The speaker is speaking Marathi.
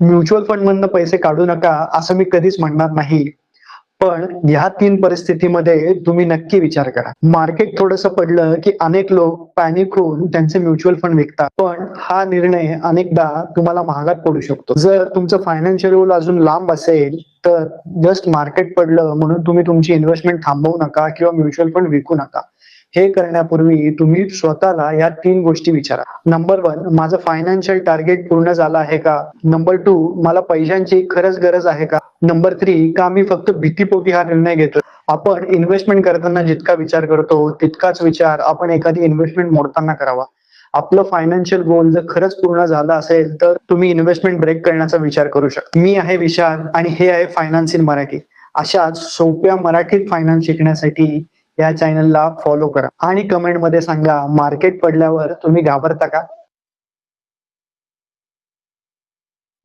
म्युच्युअल फंड मधनं पैसे काढू नका असं मी कधीच म्हणणार नाही, पण ह्या 3 परिस्थितीमध्ये तुम्ही नक्की विचार करा. मार्केट थोडंसं पडलं की अनेक लोक पॅनिक होऊन त्यांचे म्युच्युअल फंड विकतात, पण हा निर्णय अनेकदा तुम्हाला महागात पडू शकतो. जर तुमचं फायनान्शियल गोल अजून लांब असेल तर जस्ट मार्केट पडलं म्हणून तुम्ही तुमची इन्व्हेस्टमेंट थांबवू नका किंवा म्युच्युअल फंड विकू नका. हे करण्यापूर्वी तुम्ही स्वतःला या 3 गोष्टी विचारा. नंबर 1, माझं फायनान्शियल टार्गेट पूर्ण झालं आहे का? नंबर 2, मला पैशांची खरंच गरज आहे का? नंबर 3, का मी फक्त भीतीपोटी हा निर्णय घेतोय? आपण इन्व्हेस्टमेंट करताना जितका विचार करतो तितकाच विचार आपण एखादी इन्व्हेस्टमेंट मोडताना करावा. आपलं फायनान्शियल गोल जर खरंच पूर्ण झालं असेल तर तुम्ही इन्व्हेस्टमेंट ब्रेक करण्याचा विचार करू शकता. मी आहे विशाल आणि हे आहे फायनान्स इन मराठी. अशाच सोप्या मराठीत फायनान्स शिकण्यासाठी या चॅनलला फॉलो करा आणि कमेंटमध्ये सांगा, मार्केट पडल्यावर तुम्ही घाबरता का?